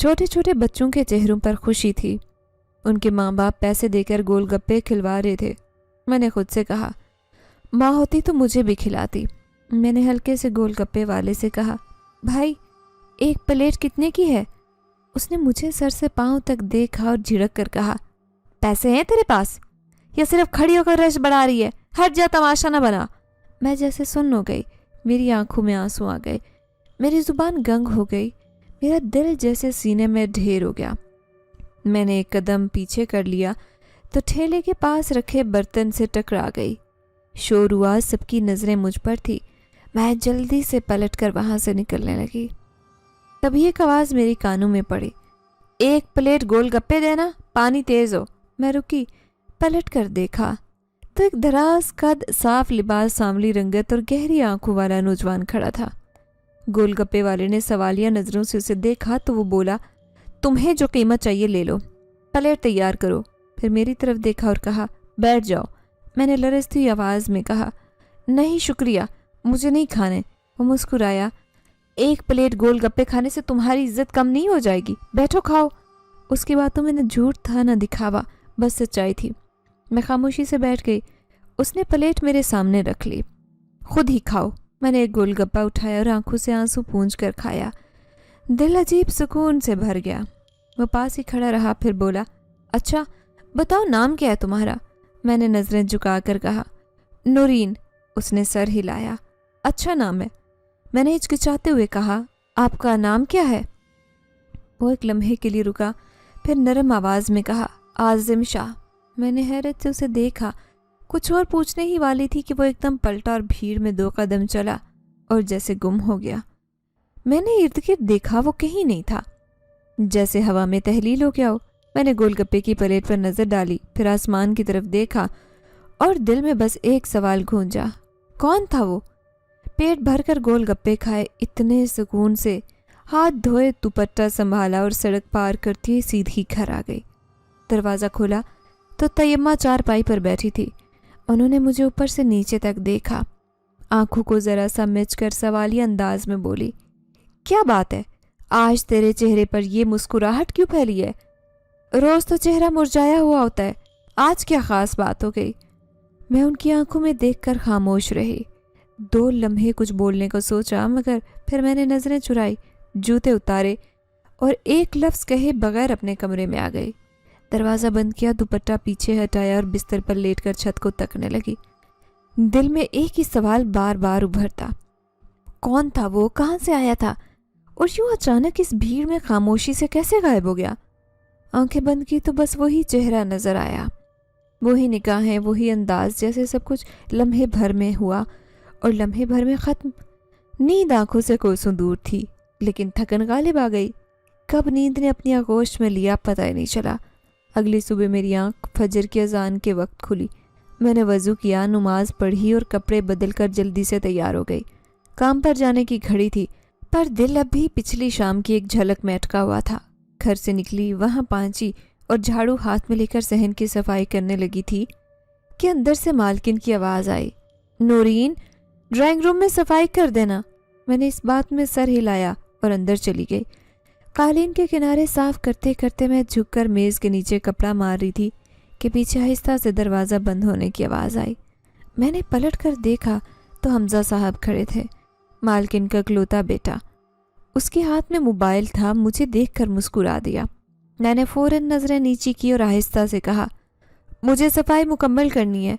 چھوٹے چھوٹے بچوں کے چہروں پر خوشی تھی. ان کے ماں باپ پیسے دے کر گول گپے کھلوا رہے تھے. میں نے خود سے کہا ماں ہوتی تو مجھے بھی کھلاتی. میں نے ہلکے سے گول گپے والے سے کہا بھائی ایک پلیٹ کتنے کی ہے؟ اس نے مجھے سر سے پاؤں تک دیکھا اور جھڑک کر کہا پیسے ہیں تیرے پاس یا صرف کھڑی ہو کر رش بڑھا رہی ہے؟ ہٹ جا، تماشا نہ بنا. میں جیسے سن ہو گئی. میری آنکھوں میں آنسو آ گئے. میری زبان گنگ ہو گئی. میرا دل جیسے سینے میں ڈھیر ہو گیا. میں نے ایک قدم پیچھے کر لیا تو ٹھیلے کے پاس رکھے برتن سے ٹکرا گئی. شور ہوا، سب کی نظریں مجھ پر تھی. میں جلدی سے پلٹ کر وہاں سے نکلنے لگی. تبھی ایک آواز میری کانوں میں پڑی، ایک پلیٹ گول گپے دینا، پانی تیز ہو. میں رکی، پلٹ کر دیکھا تو ایک دراز قد، صاف لباس، سانولی رنگت اور گہری آنکھوں والا نوجوان کھڑا تھا. گول گپے والے نے سوالیہ نظروں سے اسے دیکھا تو وہ بولا تمہیں جو قیمت چاہیے لے لو، پلیٹ تیار کرو. پھر میری طرف دیکھا اور کہا بیٹھ جاؤ. میں نے لرزتی آواز میں کہا نہیں شکریہ، مجھے نہیں کھانے. وہ مسکرایا، ایک پلیٹ گول گپے کھانے سے تمہاری عزت کم نہیں ہو جائے گی، بیٹھو کھاؤ. اس کی باتوں میں نہ جھوٹ تھا نہ دکھاوا، بس سچائی تھی. میں خاموشی سے بیٹھ گئی. اس نے پلیٹ میرے سامنے رکھ لی. خود ہی کھاؤ. میں نے ایک گول گپا اٹھایا اور آنکھوں سے آنسو پونچھ کر کھایا. دل عجیب سکون سے بھر گیا. وہ پاس ہی کھڑا رہا، پھر بولا اچھا بتاؤ نام کیا ہے تمہارا؟ میں نے نظریں جھکا کر کہا نورین. اس نے سر ہلایا. اچھا نام ہے. میں نے ہچکچاتے ہوئے کہا آپ کا نام کیا ہے؟ وہ ایک لمحے کے لیے رکا، پھر نرم آواز میں کہا عازم شاہ. میں نے حیرت سے اسے دیکھا. کچھ اور پوچھنے ہی والی تھی کہ وہ ایک دم پلٹا اور بھیڑ میں 2 قدم چلا اور جیسے گم ہو گیا. میں نے ارد گرد دیکھا، وہ کہیں نہیں تھا، جیسے ہوا میں تحلیل ہو گیا ہو. میں نے گول گپے کی پلیٹ پر نظر ڈالی، پھر آسمان کی طرف دیکھا اور دل میں بس ایک سوال گونجا، کون تھا وہ؟ پیٹ بھر کر گول گپے کھائے اتنے سکون سے، ہاتھ دھوئے، دوپٹہ سنبھالا اور سڑک پار کرتی سیدھی گھر آ گئی. دروازہ کھولا تو طیمہ چارپائی پر بیٹھی تھی. انہوں نے مجھے اوپر سے نیچے تک دیکھا. آنکھوں کو ذرا سا مچ کر سوالی انداز میں بولی کیا بات ہے، آج تیرے چہرے پر یہ مسکراہٹ کیوں پھیلی ہے؟ روز تو چہرہ مرجھایا ہوا ہوتا ہے، آج کیا خاص بات ہو گئی؟ میں ان کی آنکھوں میں دیکھ کر خاموش رہی. 2 لمحے کچھ بولنے کو سوچا، مگر پھر میں نے نظریں چرائی، جوتے اتارے اور ایک لفظ کہے بغیر اپنے کمرے میں آ گئی. دروازہ بند کیا، دوپٹہ پیچھے ہٹایا اور بستر پر لیٹ کر چھت کو تکنے لگی. دل میں ایک ہی سوال بار بار ابھرتا، کون تھا وہ؟ کہاں سے آیا تھا؟ اور یوں اچانک اس بھیڑ میں خاموشی سے کیسے غائب ہو گیا؟ آنکھیں بند کی تو بس وہی چہرہ نظر آیا، وہی نگاہیں، وہی انداز، جیسے سب کچھ لمحے بھر میں ہوا اور لمحے بھر میں ختم. نیند آنکھوں سے کوسوں دور تھی، لیکن تھکن غالب آ گئی. کب نیند نے اپنی آغوش میں لیا پتہ ہی نہیں چلا. اگلی صبح میری آنکھ فجر کی اذان کے وقت کھلی. میں نے وضو کیا، نماز پڑھی اور کپڑے بدل کر جلدی سے تیار ہو گئی. کام پر جانے کی گھڑی تھی، پر دل اب بھی پچھلی شام کی ایک جھلک میں اٹکا ہوا تھا. گھر سے نکلی، وہاں پہنچی اور جھاڑو ہاتھ میں لے کر صحن کی صفائی کرنے لگی تھی کہ اندر سے مالکن کی آواز آئی، نورین ڈرائنگ روم میں صفائی کر دینا. میں نے اس بات میں سر ہلایا اور اندر چلی گئی. قالین کے کنارے صاف کرتے کرتے میں جھک کر میز کے نیچے کپڑا مار رہی تھی کہ پیچھے آہستہ سے دروازہ بند ہونے کی آواز آئی. میں نے پلٹ کر دیکھا تو حمزہ صاحب کھڑے تھے، مالکن کا اکلوتا بیٹا. اس کے ہاتھ میں موبائل تھا. مجھے دیکھ کر مسکرا دیا. میں نے فوراً نظریں نیچی کی اور آہستہ سے کہا مجھے صفائی مکمل کرنی ہے،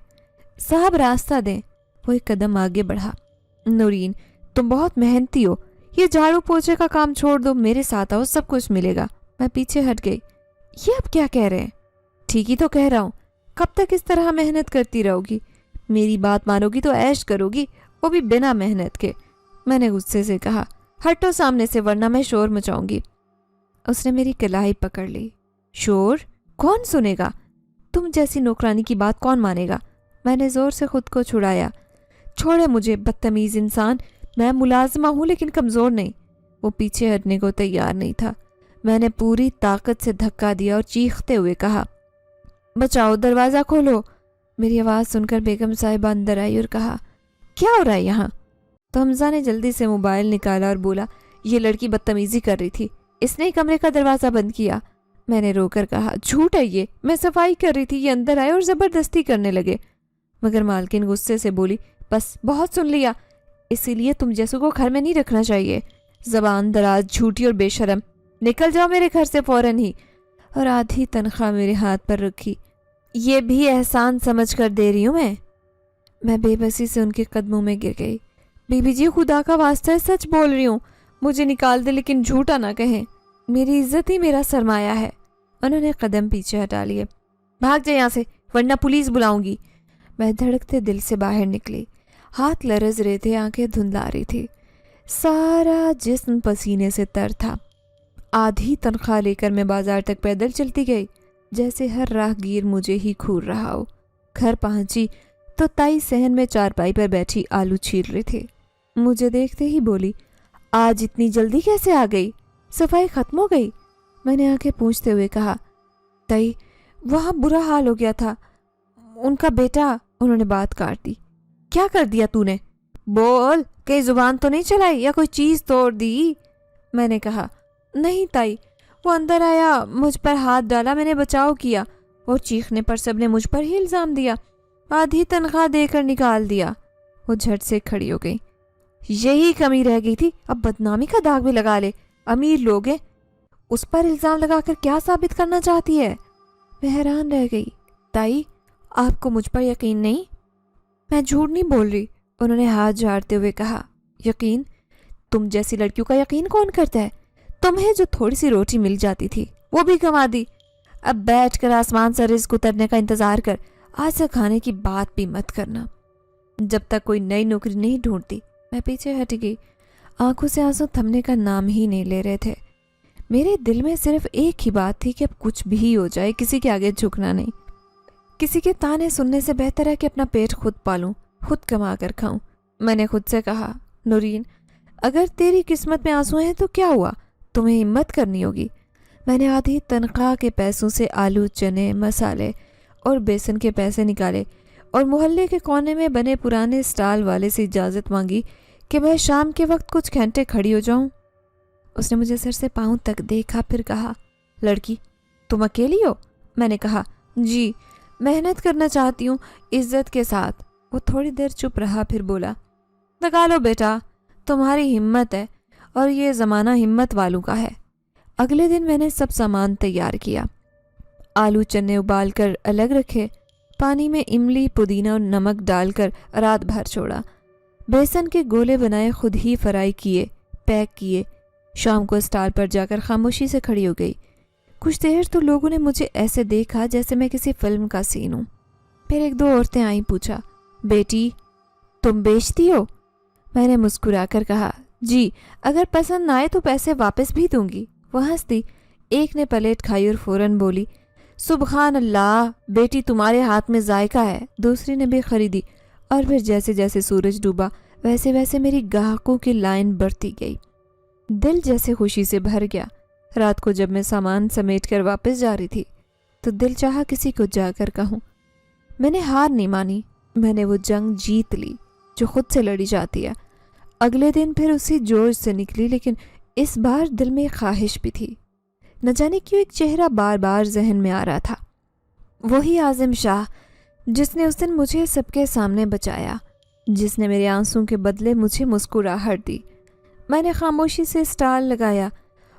صاحب راستہ دیں. وہ ایک قدم آگے بڑھا. نورین تم بہت محنتی ہو، یہ جھاڑو پوچھے کا کام چھوڑ دو، میرے ساتھ آؤ، سب کچھ ملے گا. میں پیچھے ہٹ گئی. یہ اب کیا کہہ رہے ہیں؟ ٹھیک ہی تو کہہ رہا ہوں، کب تک اس طرح محنت کرتی رہو گی؟ میری بات مانو گی تو عیش کرو گی، وہ بھی بنا محنت کے. میں نے غصے سے کہا ہٹو سامنے سے ورنہ میں شور مچاؤں گی. اس نے میری کلائی پکڑ لی. شور؟ کون سنے گا؟ تم جیسی نوکرانی کی بات کون مانے گا؟ میں نے زور سے خود کو چھڑایا. چھوڑے مجھے بدتمیز انسان، میں ملازمہ ہوں لیکن کمزور نہیں. وہ پیچھے ہٹنے کو تیار نہیں تھا. میں نے پوری طاقت سے دھکا دیا اور چیختے ہوئے کہا بچاؤ، دروازہ کھولو. میری آواز سن کر بیگم صاحبہ اندر آئی اور کہا کیا ہو رہا ہے یہاں؟ تو حمزہ نے جلدی سے موبائل نکالا اور بولا یہ لڑکی بدتمیزی کر رہی تھی. اس نے کمرے کا دروازہ بند کیا۔ میں نے رو کر کہا جھوٹ ہے یہ، میں صفائی کر رہی تھی، یہ اندر آئے اور زبردستی کرنے لگے۔ مگر مالکن غصے سے بولی بس بہت سن لیا، اسی لیے تم جیسوں کو گھر میں نہیں رکھنا چاہیے، زبان دراز، جھوٹی اور بے شرم، نکل جاؤ میرے گھر سے فوراً ہی۔ اور آدھی تنخواہ میرے ہاتھ پر رکھی۔ یہ بھی احسان سمجھ کر دے رہی ہوں میں بے بسی سے ان کے قدموں میں گر گئی۔ بی بی جی خدا کا واسطہ ہے، سچ بول رہی ہوں، مجھے نکال دے لیکن جھوٹا نہ کہیں، میری عزت ہی میرا سرمایہ ہے۔ انہوں نے قدم پیچھے ہٹا لیے۔ بھاگ جائے یہاں سے ورنہ پولیس بلاؤں گی۔ میں دھڑکتے دل سے باہر نکلی، ہاتھ لرز رہے تھے، آنکھیں دھندلا رہی تھی، سارا جسم پسینے سے تر تھا۔ آدھی تنخواہ لے کر میں بازار تک پیدل چلتی گئی، جیسے ہر راہ گیر مجھے ہی گھور رہا ہو۔ گھر پہنچی تو تائی صحن میں چارپائی پر بیٹھی آلو چیر رہے تھے۔ مجھے دیکھتے ہی بولی آج اتنی جلدی کیسے آ گئی؟ صفائی ختم ہو گئی؟ میں نے آنکھیں پوچھتے ہوئے کہا تائی وہاں برا حال ہو گیا تھا، ان کا بیٹا۔ انہوں نے بات کاٹ دی۔ کیا کر دیا تو نے؟ بول، کہیں زبان تو نہیں چلائی یا کوئی چیز توڑ دی؟ میں نے کہا نہیں تائی، وہ اندر آیا، مجھ پر ہاتھ ڈالا، میں نے بچاؤ کیا، اور چیخنے پر سب نے مجھ پر ہی الزام دیا، آدھی تنخواہ دے کر نکال دیا۔ وہ جھٹ سے کھڑی ہو گئی۔ یہی کمی رہ گئی تھی، اب بدنامی کا داغ بھی لگا لے، امیر لوگ ہیں، اس پر الزام لگا کر کیا ثابت کرنا چاہتی ہے؟ میں حیران رہ گئی۔ تائی آپ کو مجھ پر یقین نہیں؟ میں جھوٹ نہیں بول رہی، انہوں نے ہاتھ جھاڑتے ہوئے کہا۔ یقین؟ تم جیسی لڑکیوں کا یقین کون کرتا ہے؟ تمہیں جو تھوڑی سی روٹی مل جاتی تھی وہ بھی گنوا دی، اب بیٹھ کر آسمان سے رزق اترنے کا انتظار کر، آج سے کھانے کی بات بھی مت کرنا جب تک کوئی نئی نوکری نہیں ڈھونڈتی۔ میں پیچھے ہٹ گئی، آنکھوں سے آنسو تھمنے کا نام ہی نہیں لے رہے تھے۔ میرے دل میں صرف ایک ہی بات تھی کہ اب کچھ بھی ہو جائے کسی کے آگے جھکنا نہیں، کسی کے تانے سننے سے بہتر ہے کہ اپنا پیٹ خود پالوں، خود کما کر کھاؤں۔ میں نے خود سے کہا نورین اگر تیری قسمت میں آنسو ہیں تو کیا ہوا، تمہیں ہمت کرنی ہوگی۔ میں نے آدھی تنخواہ کے پیسوں سے آلو، چنے، مسالے اور بیسن کے پیسے نکالے اور محلے کے کونے میں بنے پرانے سٹال والے سے اجازت مانگی کہ میں شام کے وقت کچھ گھنٹے کھڑی ہو جاؤں۔ اس نے مجھے سر سے پاؤں تک دیکھا، پھر کہا لڑکی تم اکیلی ہو؟ میں نے کہا جی، محنت کرنا چاہتی ہوں عزت کے ساتھ۔ وہ تھوڑی دیر چپ رہا، پھر بولا لگا لو بیٹا، تمہاری ہمت ہے اور یہ زمانہ ہمت والوں کا ہے۔ اگلے دن میں نے سب سامان تیار کیا، آلو چنے ابال کر الگ رکھے، پانی میں املی، پودینہ اور نمک ڈال کر رات بھر چھوڑا، بیسن کے گولے بنائے، خود ہی فرائی کیے، پیک کیے۔ شام کو اسٹال پر جا کر خاموشی سے کھڑی ہو گئی۔ کچھ دیر تو لوگوں نے مجھے ایسے دیکھا جیسے میں کسی فلم کا سین ہوں۔ پھر ایک دو عورتیں آئیں، پوچھا بیٹی تم بیچتی ہو؟ میں نے مسکرا کر کہا جی، اگر پسند نہ آئے تو پیسے واپس بھی دوں گی۔ وہ ہنس دی۔ ایک نے پلیٹ کھائی اور فوراً بولی سبحان اللہ بیٹی تمہارے ہاتھ میں ذائقہ ہے۔ دوسری نے بھی خریدی، اور پھر جیسے جیسے سورج ڈوبا ویسے ویسے میری گاہکوں کی لائن بڑھتی گئی۔ دل جیسے خوشی سے بھر گیا۔ رات کو جب میں سامان سمیٹ کر واپس جا رہی تھی تو دل چاہا کسی کو جا کر کہوں۔ میں نے ہار نہیں مانی، میں نے وہ جنگ جیت لی جو خود سے لڑی جاتی ہے۔ اگلے دن پھر اسی جوش سے نکلی، لیکن اس بار دل میں ایک خواہش بھی تھی۔ نہ جانے کیوں ایک چہرہ بار بار ذہن میں آ رہا تھا، وہی عاظم شاہ جس نے اس دن مجھے سب کے سامنے بچایا، جس نے میرے آنسوں کے بدلے مجھے مسکراہٹ دی۔ میں نے خاموشی سے اسٹال لگایا،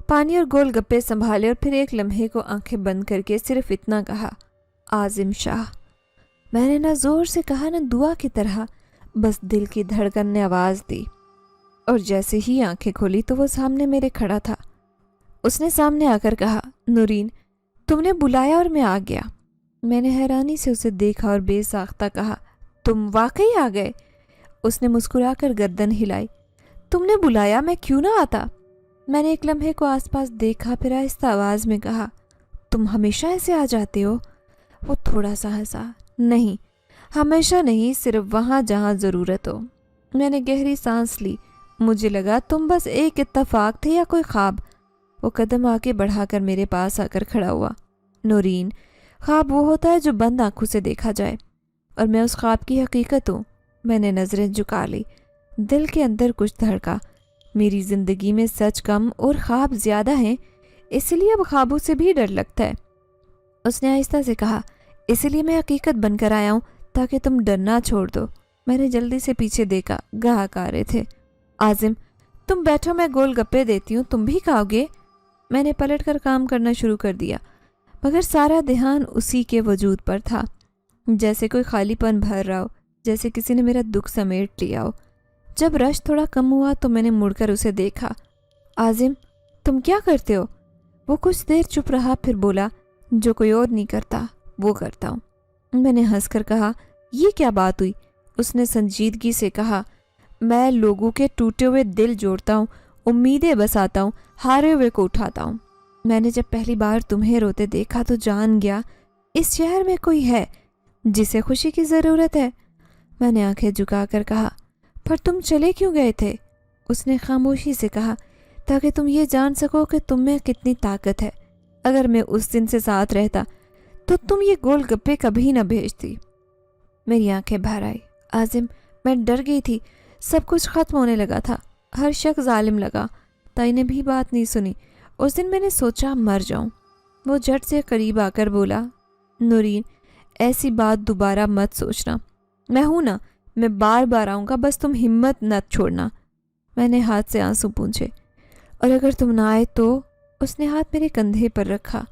پانی اور گول گپے سنبھالے، اور پھر ایک لمحے کو آنکھیں بند کر کے صرف اتنا کہا عاظم شاہ۔ میں نے نہ زور سے کہا نہ دعا کی طرح، بس دل کی دھڑکن نے آواز دی، اور جیسے ہی آنکھیں کھولی تو وہ سامنے میرے کھڑا تھا۔ اس نے سامنے آ کر کہا نورین تم نے بلایا اور میں آ گیا۔ میں نے حیرانی سے اسے دیکھا اور بے ساختہ کہا تم واقعی آ گئے؟ اس نے مسکرا کر گردن ہلائی۔ تم نے بلایا، میں کیوں نہ آتا؟ میں نے ایک لمحے کو آس پاس دیکھا، پھر آہستہ آواز میں کہا تم ہمیشہ ایسے آ جاتے ہو؟ وہ تھوڑا سا ہنسا۔ نہیں، ہمیشہ نہیں، صرف وہاں جہاں ضرورت ہو۔ میں نے گہری سانس لی، مجھے لگا تم بس ایک اتفاق تھے یا کوئی خواب۔ وہ قدم آگے بڑھا کر میرے پاس آ کر کھڑا ہوا۔ نورین، خواب وہ ہوتا ہے جو بند آنکھوں سے دیکھا جائے، اور میں اس خواب کی حقیقت ہوں۔ میں نے نظریں جھکا لی، دل کے اندر کچھ دھڑکا۔ میری زندگی میں سچ کم اور خواب زیادہ ہیں، اسی لیے اب خوابوں سے بھی ڈر لگتا ہے۔ اس نے آہستہ سے کہا، اسی لیے میں حقیقت بن کر آیا ہوں تاکہ تم ڈرنا چھوڑ دو۔ میں نے جلدی سے پیچھے دیکھا، گاہک آ رہے تھے۔ عازم، تم بیٹھو، میں گول گپے دیتی ہوں، تم بھی کھاؤ گے؟ میں نے پلٹ کر کام کرنا شروع کر دیا، مگر سارا دھیان اسی کے وجود پر تھا، جیسے کوئی خالی پن بھر رہا ہو، جیسے کسی نے میرا دکھ سمیٹ لیا ہو۔ جب رش تھوڑا کم ہوا تو میں نے مڑ کر اسے دیکھا۔ عازم، تم کیا کرتے ہو؟ وہ کچھ دیر چپ رہا، پھر بولا، جو کوئی اور نہیں کرتا وہ کرتا ہوں۔ میں نے ہنس کر کہا، یہ کیا بات ہوئی؟ اس نے سنجیدگی سے کہا، میں لوگوں کے ٹوٹے ہوئے دل جوڑتا ہوں، امیدیں بساتا ہوں، ہارے ہوئے کو اٹھاتا ہوں۔ میں نے جب پہلی بار تمہیں روتے دیکھا تو جان گیا اس شہر میں کوئی ہے جسے خوشی کی ضرورت ہے۔ میں نے آنکھیں جھکا کر کہا، پر تم چلے کیوں گئے تھے؟ اس نے خاموشی سے کہا، تاکہ تم یہ جان سکو کہ تم میں کتنی طاقت ہے۔ اگر میں اس دن سے ساتھ رہتا تو تم یہ گول گپے کبھی نہ بھیجتی۔ میری آنکھیں بھر آئی۔ عازم، میں ڈر گئی تھی، سب کچھ ختم ہونے لگا تھا، ہر شخص ظالم لگا۔ تائی نے بھی بات نہیں سنی۔ اس دن میں نے سوچا مر جاؤں۔ وہ جھٹ سے قریب آ کر بولا، نورین، ایسی بات دوبارہ مت سوچنا، میں ہوں نا، میں بار بار آؤں گا، بس تم ہمت نہ چھوڑنا۔ میں نے ہاتھ سے آنسو پونچھے۔ اور اگر تم نہ آئے تو؟ اس نے ہاتھ میرے کندھے پر رکھا،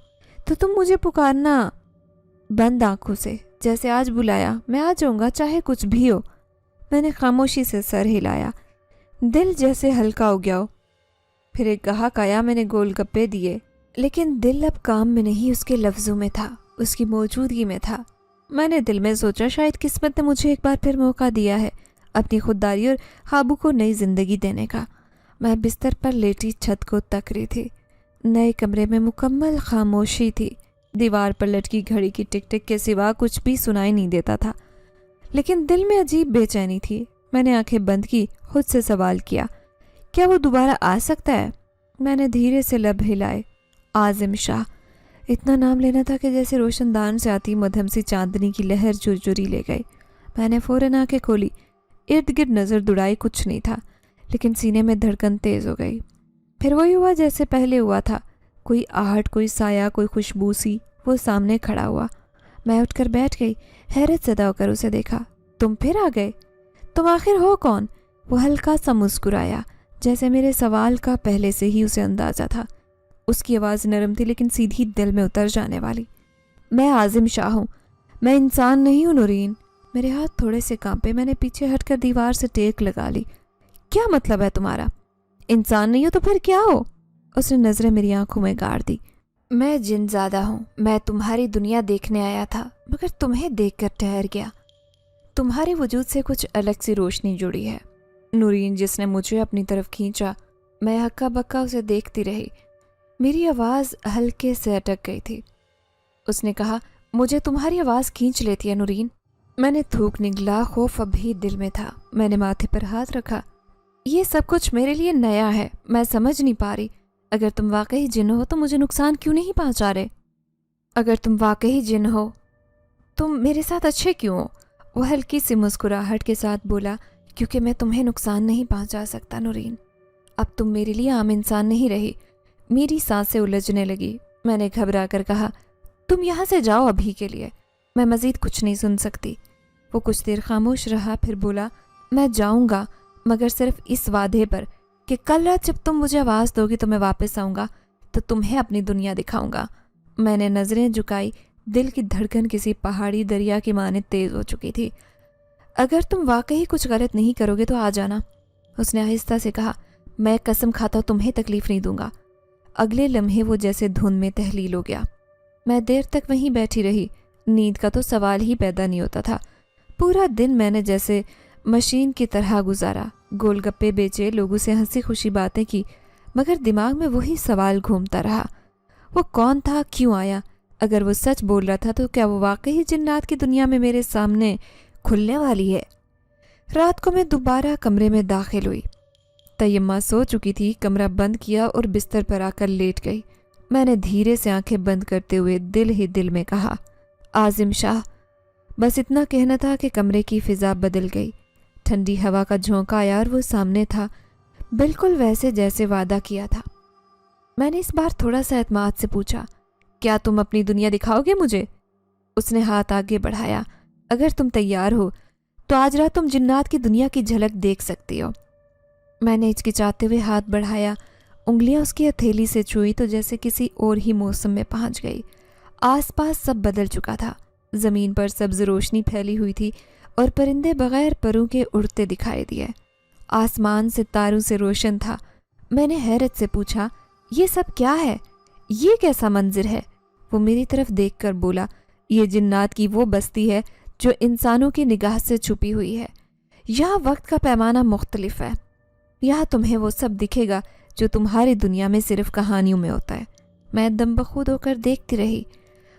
تو تم مجھے پکارنا بند آنکھوں سے، جیسے آج بلایا، میں آ جاؤں گا چاہے کچھ بھی ہو۔ میں نے خاموشی سے سر ہلایا، دل جیسے ہلکا ہو گیا ہو۔ پھر ایک گاہک آیا، میں نے گول گپے دیے، لیکن دل اب کام میں نہیں، اس کے لفظوں میں تھا، اس کی موجودگی میں تھا۔ میں نے دل میں سوچا، شاید قسمت نے مجھے ایک بار پھر موقع دیا ہے اپنی خودداری اور خوابوں کو نئی زندگی دینے کا۔ میں بستر پر لیٹی چھت کو تک رہی تھی۔ نئے کمرے میں مکمل خاموشی تھی، دیوار پر لٹکی گھڑی کی ٹک ٹک کے سوا کچھ بھی سنائی نہیں دیتا تھا، لیکن دل میں عجیب بے چینی تھی۔ میں نے آنکھیں بند کی، خود سے سوال کیا، کیا وہ دوبارہ آ سکتا ہے؟ میں نے دھیرے سے لب ہلائے۔ عازم شاہ، اتنا نام لینا تھا کہ جیسے روشن دان سے آتی مدھم سی چاندنی کی لہر جھرجھری لے گئی۔ میں نے فوراً آنکھیں کھولی، ارد گرد نظر دوڑائی، کچھ نہیں تھا، لیکن سینے میں دھڑکن تیز ہو گئی۔ پھر وہی ہوا جیسے پہلے ہوا تھا، کوئی آہٹ، کوئی سایہ، کوئی خوشبو سی، وہ سامنے کھڑا ہوا۔ میں اٹھ کر بیٹھ گئی، حیرت زدہ ہو کر اسے دیکھا۔ تم پھر آ گئے؟ تم آخر ہو کون؟ وہ ہلکا سا مسکرایا، جیسے میرے سوال کا پہلے سے ہی اسے اندازہ تھا۔ اس کی آواز نرم تھی لیکن سیدھی دل میں اتر جانے والی۔ میں عازم شاہ ہوں، میں انسان نہیں ہوں نورین۔ میرے ہاتھ تھوڑے سے کانپے، میں نے پیچھے ہٹ کر دیوار سے ٹیک لگا لی۔ کیا مطلب ہے تمہارا؟ انسان نہیں ہو تو پھر کیا ہو؟ اس نے نظریں میری آنکھوں میں گاڑ دی۔ میں جن زادہ ہوں، میں تمہاری دنیا دیکھنے آیا تھا، مگر تمہیں دیکھ کر ٹھہر گیا۔ تمہارے وجود سے کچھ الگ سی روشنی جڑی ہے نورین، جس نے مجھے اپنی طرف کھینچا۔ میں ہکا بکا اسے دیکھتی رہی، میری آواز ہلکے سے اٹک گئی تھی۔ اس نے کہا، مجھے تمہاری آواز کھینچ لیتی ہے نورین۔ میں نے تھوک نگلا، خوف اب بھی دل میں تھا۔ میں نے ماتھے پر ہاتھ رکھا، یہ سب کچھ میرے لیے نیا ہے، میں سمجھ نہیں پا رہی۔ اگر تم واقعی جن ہو تو مجھے نقصان کیوں نہیں پہنچا رہے؟ اگر تم واقعی جن ہو تم میرے ساتھ اچھے کیوں ہو؟ وہ ہلکی سی مسکراہٹ کے ساتھ بولا، کیونکہ میں تمہیں نقصان نہیں پہنچا سکتا نورین۔ اب تم میرے لیے عام انسان نہیں رہی۔ میری سانسیں الجھنے لگی۔ میں نے گھبرا کر کہا، تم یہاں سے جاؤ ابھی کے لیے، میں مزید کچھ نہیں سن سکتی۔ وہ کچھ دیر خاموش رہا، پھر بولا، میں جاؤں گا، مگر صرف اس وعدے پر کہ کل رات جب تم مجھے آواز دو گی تو میں واپس آؤں گا تو تمہیں اپنی دنیا دکھاؤں گا۔ میں نے نظریں جھکائی، دل کی دھڑکن کسی پہاڑی دریا کی مانند تیز ہو چکی تھی۔ اگر تم واقعی کچھ غلط نہیں کرو گے تو آ جانا، اس نے آہستہ سے کہا۔ میں قسم کھاتا ہوں تمہیں تکلیف نہیں دوں گا۔ اگلے لمحے وہ جیسے دھند میں تحلیل ہو گیا۔ میں دیر تک وہیں بیٹھی رہی، نیند کا تو سوال ہی پیدا نہیں ہوتا تھا۔ پورا دن میں نے جیسے مشین کی طرح گزارا، گول گپے بیچے، لوگوں سے ہنسی خوشی باتیں کی، مگر دماغ میں وہی سوال گھومتا رہا، وہ کون تھا، کیوں آیا؟ اگر وہ سچ بول رہا تھا تو کیا وہ واقعی جنات کی دنیا میں میرے سامنے کھلنے والی ہے؟ رات کو میں دوبارہ کمرے میں داخل ہوئی۔ طیمہ سو چکی تھی، کمرہ بند کیا اور بستر پر آ کر لیٹ گئی۔ میں نے دھیرے سے آنکھیں بند کرتے ہوئے دل ہی دل میں کہا، عازم شاہ۔ بس اتنا کہنا تھا کہ کمرے کی فضا بدل گئی۔ ٹھنڈی ہوا کا جھونکا آیا اور وہ سامنے تھا، بالکل ویسے جیسے وعدہ کیا تھا۔ میں نے اس بار تھوڑا سا اعتماد سے پوچھا، کیا تم اپنی دنیا دکھاؤ گے مجھے؟ اس نے ہاتھ آگے بڑھایا، اگر تم تیار ہو تو آج رات تم جنات کی دنیا کی جھلک دیکھ سکتی ہو۔ میں نے ہچکچاتے ہوئے ہاتھ بڑھایا، انگلیاں اس کی ہتھیلی سے چھوئی تو جیسے کسی اور ہی موسم میں پہنچ گئی۔ آس پاس سب بدل چکا تھا، زمین پر سبز روشنی پھیلی ہوئی تھی اور پرندے بغیر پروں کے اڑتے دکھائی دیے۔ آسمان ستاروں سے روشن تھا۔ میں نے حیرت سے پوچھا، یہ سب کیا ہے؟ یہ کیسا منظر ہے؟ وہ میری طرف دیکھ کر بولا، یہ جنات کی وہ بستی ہے جو انسانوں کی نگاہ سے چھپی ہوئی ہے۔ یہاں وقت کا پیمانہ مختلف ہے۔ یہاں تمہیں وہ سب دکھے گا جو تمہاری دنیا میں صرف کہانیوں میں ہوتا ہے۔ میں دم بخود ہو کر دیکھتی رہی۔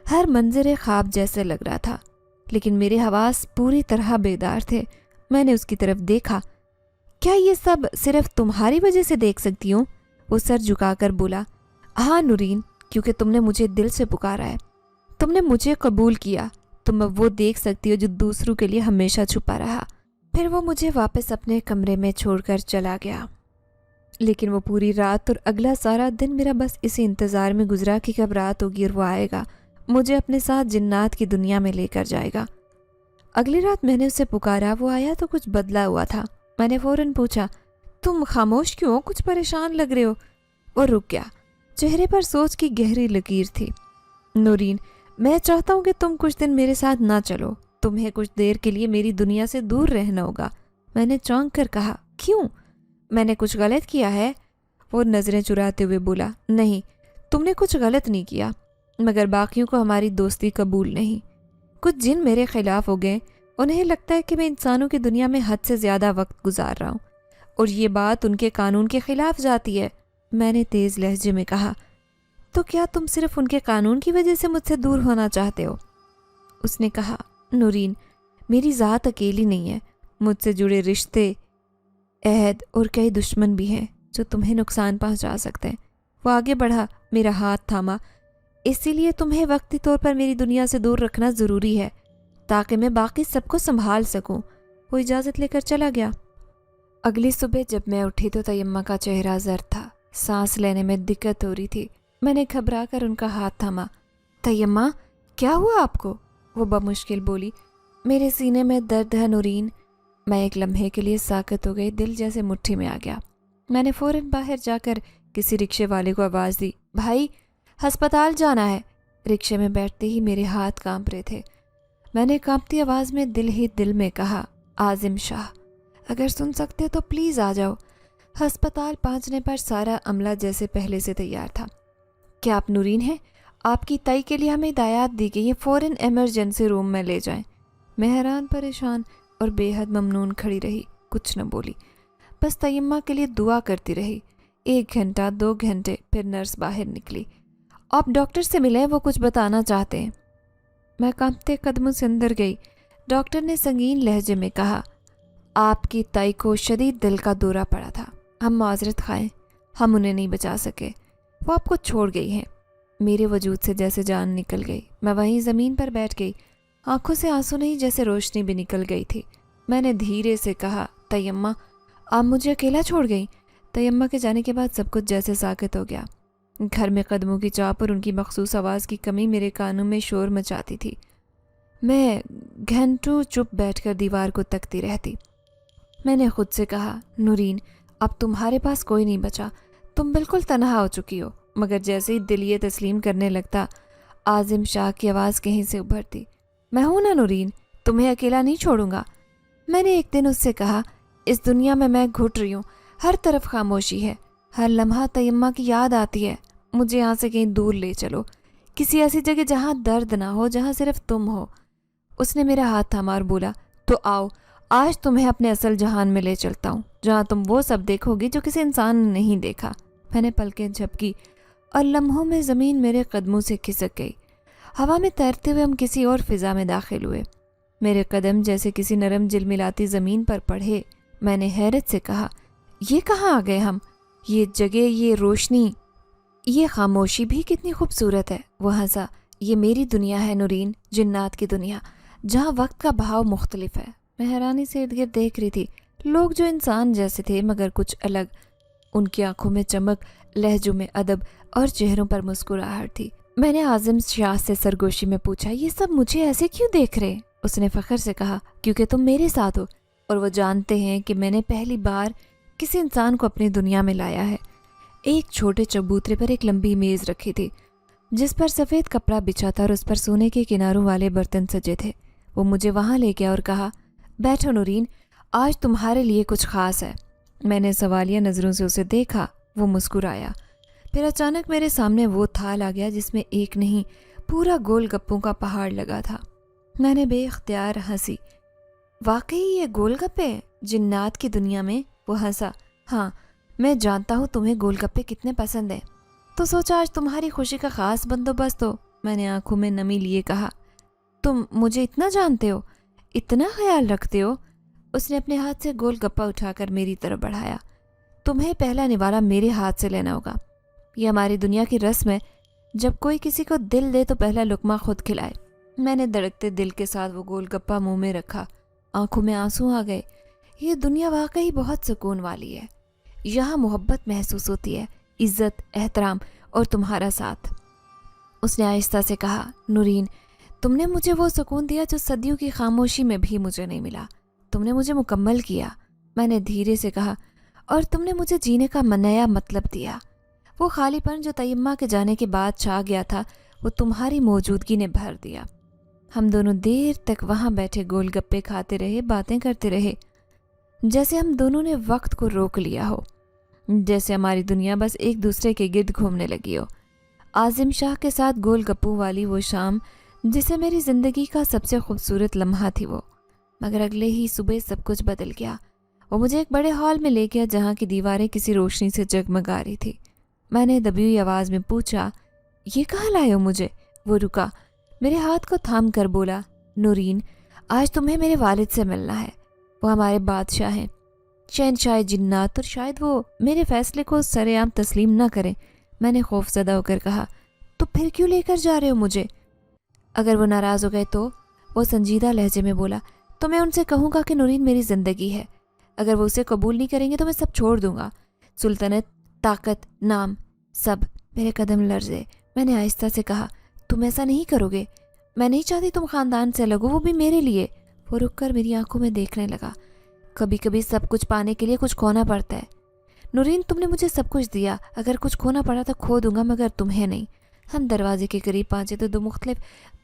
ہر منظر ایک خواب جیسے لگ رہا تھا، لیکن میرے حواس پوری طرح بیدار تھے۔ میں نے اس کی طرف دیکھا۔ کیا یہ سب صرف تمہاری وجہ سے دیکھ سکتی ہوں؟ وہ سر جھکا کر بولا، ہاں نورین، کیونکہ تم نے مجھے دل سے پکارا ہے، تم نے مجھے قبول کیا، تم اب وہ دیکھ سکتی ہو جو دوسروں کے لیے ہمیشہ چھپا رہا۔ پھر وہ مجھے واپس اپنے کمرے میں چھوڑ کر چلا گیا۔ لیکن وہ پوری رات اور اگلا سارا دن میرا بس اسی انتظار میں گزرا کہ کب رات ہوگی اور وہ آئے گا، مجھے اپنے ساتھ جنات کی دنیا میں لے کر جائے گا۔ اگلی رات میں نے اسے پکارا، وہ آیا تو کچھ بدلا ہوا تھا۔ میں نے فوراً پوچھا، تم خاموش کیوں؟ کچھ پریشان لگ رہے ہو۔ وہ رک گیا، چہرے پر سوچ کی گہری لکیر تھی۔ نورین، میں چاہتا ہوں کہ تم کچھ دن میرے ساتھ نہ چلو، تمہیں کچھ دیر کے لیے میری دنیا سے دور رہنا ہوگا۔ میں نے چونک کر کہا، کیوں؟ میں نے کچھ غلط کیا ہے؟ وہ نظریں چراتے ہوئے بولا، نہیں، تم نے کچھ غلط نہیں کیا، مگر باقیوں کو ہماری دوستی قبول نہیں۔ کچھ جن میرے خلاف ہو گئے، انہیں لگتا ہے کہ میں انسانوں کی دنیا میں حد سے زیادہ وقت گزار رہا ہوں، اور یہ بات ان کے قانون کے خلاف جاتی ہے۔ میں نے تیز لہجے میں کہا، تو کیا تم صرف ان کے قانون کی وجہ سے مجھ سے دور ہونا چاہتے ہو؟ اس نے کہا، نورین، میری ذات اکیلی نہیں ہے، مجھ سے جڑے رشتے، عہد اور کئی دشمن بھی ہیں جو تمہیں نقصان پہنچا سکتے ہیں۔ وہ آگے بڑھا، میرا ہاتھ تھاما، اسی لیے تمہیں وقتی طور پر میری دنیا سے دور رکھنا ضروری ہے تاکہ میں باقی سب کو سنبھال سکوں۔ وہ اجازت لے کر چلا گیا۔ اگلی صبح جب میں اٹھی تو تیمہ کا چہرہ زرد تھا، سانس لینے میں دقت ہو رہی تھی۔ میں نے گھبرا کر ان کا ہاتھ تھاما۔ تیمہ، کیا ہوا آپ کو؟ وہ بمشکل بولی، میرے سینے میں درد ہے نورین۔ میں ایک لمحے کے لیے ساکت ہو گئی، دل جیسے مٹھی میں آ گیا۔ میں نے فوراً باہر جا کر کسی رکشے والے کو آواز دی، بھائی، ہسپتال جانا ہے۔ رکشے میں بیٹھتے ہی میرے ہاتھ کانپ رہے تھے۔ میں نے کانپتی آواز میں دل ہی دل میں کہا، عازم شاہ، اگر سن سکتے تو پلیز آ جاؤ۔ ہسپتال پہنچنے پر سارا عملہ جیسے پہلے سے تیار تھا۔ کیا آپ نورین ہیں؟ آپ کی تائی کے لیے ہمیں ہدایات دی گئی، یہ فوراً ایمرجنسی روم میں لے جائیں۔ میں حیران پریشان اور بے حد ممنون کھڑی رہی، کچھ نہ بولی، بس تیمہ کے لیے دعا کرتی رہی۔ 1 گھنٹہ، 2 گھنٹے، پھر نرس باہر نکلی۔ آپ ڈاکٹر سے ملیں، وہ کچھ بتانا چاہتے ہیں۔ میں کانپتے قدموں سے اندر گئی۔ ڈاکٹر نے سنگین لہجے میں کہا، آپ کی تائی کو شدید دل کا دورہ پڑا تھا، ہم معذرت خواہیں، ہم انہیں نہیں بچا سکے، وہ آپ کو چھوڑ گئی ہیں۔ میرے وجود سے جیسے جان نکل گئی، میں وہیں زمین پر بیٹھ گئی، آنکھوں سے آنسو نہیں جیسے روشنی بھی نکل گئی تھی۔ میں نے دھیرے سے کہا، تیمہ، آپ مجھے اکیلا چھوڑ گئی؟ تیمہ کے جانے کے بعد سب کچھ جیسے ساکت ہو گیا۔ گھر میں قدموں کی چاپ اور ان کی مخصوص آواز کی کمی میرے کانوں میں شور مچاتی تھی۔ میں گھنٹوں چپ بیٹھ کر دیوار کو تکتی رہتی۔ میں نے خود سے کہا، نورین، اب تمہارے پاس کوئی نہیں بچا، تم بالکل تنہا ہو چکی ہو۔ مگر جیسے ہی دل یہ تسلیم کرنے لگتا، عازم شاہ کی آواز کہیں سے ابھرتی، میں ہوں نا نورین، تمہیں اکیلا نہیں چھوڑوں گا۔ میں نے ایک دن اس سے کہا، اس دنیا میں گھٹ رہی ہوں، ہر طرف خاموشی ہے، ہر لمحہ تیمہ کی یاد آتی ہے، مجھے یہاں سے کہیں دور لے چلو، کسی ایسی جگہ جہاں درد نہ ہو، جہاں صرف تم ہو۔ اس نے میرا ہاتھ تھاما اور بولا، تو آؤ، آج تمہیں اپنے اصل جہان میں لے چلتا ہوں، جہاں تم وہ سب دیکھو گی جو کسی انسان نے نہیں دیکھا۔ میں نے پلکیں جھپکی اور لمحوں میں زمین میرے قدموں سے کھسک گئی۔ ہوا میں تیرتے ہوئے ہم کسی اور فضا میں داخل ہوئے۔ میرے قدم جیسے کسی نرم جلملاتی زمین پر پڑھے۔ میں نے حیرت سے کہا، یہ کہاں آ گئے ہم؟ یہ جگہ، یہ روشنی، یہ خاموشی بھی کتنی خوبصورت ہے۔ وہ ہنسا، یہ میری دنیا ہے نورین، جنات کی دنیا، جہاں وقت کا بہاؤ مختلف ہے۔ میں حیرانی سے ارد گرد دیکھ رہی تھی، لوگ جو انسان جیسے تھے مگر کچھ الگ، ان کی آنکھوں میں چمک، لہجوں میں ادب اور چہروں پر مسکراہٹ تھی۔ میں نے عازم شاہ سے سرگوشی میں پوچھا، یہ سب مجھے ایسے کیوں دیکھ رہے؟ اس نے فخر سے کہا، کیونکہ تم میرے ساتھ ہو اور وہ جانتے ہیں کہ میں نے پہلی بار کسی انسان کو اپنی دنیا میں لایا ہے۔ ایک چھوٹے چبوترے پر ایک لمبی میز رکھی تھی جس پر سفید کپڑا بچھا تھا اور اس پر سونے کے کناروں والے برتن سجے تھے۔ وہ مجھے وہاں لے گیا اور کہا، بیٹھو نورین، آج تمہارے لیے کچھ خاص ہے۔ میں نے سوالیہ نظروں سے اسے دیکھا۔ وہ مسکرایا۔ پھر اچانک میرے سامنے وہ تھال آ گیا جس میں ایک نہیں پورا گول گپوں کا پہاڑ لگا تھا۔ میں نے بے اختیار ہنسی۔ واقعی یہ گول گپے جنات کی دنیا میں؟ وہ ہنسا۔ ہاں، میں جانتا ہوں تمہیں گول گپے کتنے پسند ہیں، تو سوچا آج تمہاری خوشی کا خاص بندوبست ہو۔ میں نے آنکھوں میں نمی لیے کہا، تم مجھے اتنا جانتے ہو، اتنا خیال رکھتے ہو؟ اس نے اپنے ہاتھ سے گول گپا اٹھا کر میری طرف بڑھایا۔ تمہیں پہلا نوالا میرے ہاتھ سے لینا ہوگا۔ یہ ہماری دنیا کی رسم ہے، جب کوئی کسی کو دل دے تو پہلا لقمہ خود کھلائے۔ میں نے دھڑکتے دل کے ساتھ وہ گول گپا منہ میں رکھا۔ آنکھوں میں آنسو آ گئے۔ یہ دنیا واقعی بہت سکون والی ہے۔ یہاں محبت محسوس ہوتی ہے، عزت، احترام اور تمہارا ساتھ۔ اس نے آہستہ سے کہا، نورین، تم نے مجھے وہ سکون دیا جو صدیوں کی خاموشی میں بھی مجھے نہیں ملا۔ تم نے مجھے مکمل کیا۔ میں نے دھیرے سے کہا، اور تم نے مجھے جینے کا نیا مطلب دیا۔ وہ خالی پن جو تیمہ کے جانے کے بعد چھا گیا تھا، وہ تمہاری موجودگی نے بھر دیا۔ ہم دونوں دیر تک وہاں بیٹھے گول گپے کھاتے رہے، باتیں کرتے رہے، جیسے ہم دونوں نے وقت کو روک لیا ہو، جیسے ہماری دنیا بس ایک دوسرے کے گرد گھومنے لگی ہو۔ عازم شاہ کے ساتھ گول گپوں والی وہ شام جسے میری زندگی کا سب سے خوبصورت لمحہ تھی وہ، مگر اگلے ہی صبح سب کچھ بدل گیا۔ وہ مجھے ایک بڑے ہال میں لے گیا جہاں کی دیواریں کسی روشنی سے جگمگا رہی تھی۔ میں نے دبی ہوئی آواز میں پوچھا، یہ کہاں لائے ہو مجھے؟ وہ رکا، میرے ہاتھ کو تھام کر بولا، نورین، آج تمہیں میرے والد سے ملنا ہے۔ وہ ہمارے بادشاہ ہیں، شہنشاہ جنات، اور شاید وہ میرے فیصلے کو سر عام تسلیم نہ کریں۔ میں نے خوف زدہ ہو کر کہا، تو پھر کیوں لے کر جا رہے ہو مجھے؟ اگر وہ ناراض ہو گئے تو؟ وہ سنجیدہ لہجے میں بولا، تو میں ان سے کہوں گا کہ نورین میری زندگی ہے۔ اگر وہ اسے قبول نہیں کریں گے تو میں سب چھوڑ دوں گا، سلطنت، طاقت، نام، سب۔ میرے قدم لرزے۔ میں نے آہستہ سے کہا، تم ایسا نہیں کرو گے؟ میں نہیں چاہتی تم خاندان سے الگ ہو، وہ بھی میرے لیے۔ وہ رک کر میری آنکھوں میں دیکھنے لگا۔ کبھی کبھی سب کچھ پانے کے لیے کچھ کھونا پڑتا ہے۔ نورین، تم نے مجھے سب کچھ دیا، اگر کچھ کھونا پڑا تو کھو دوں گا، مگر تمہیں نہیں۔ ہم دروازے کے قریب پہنچے تو دو مختلف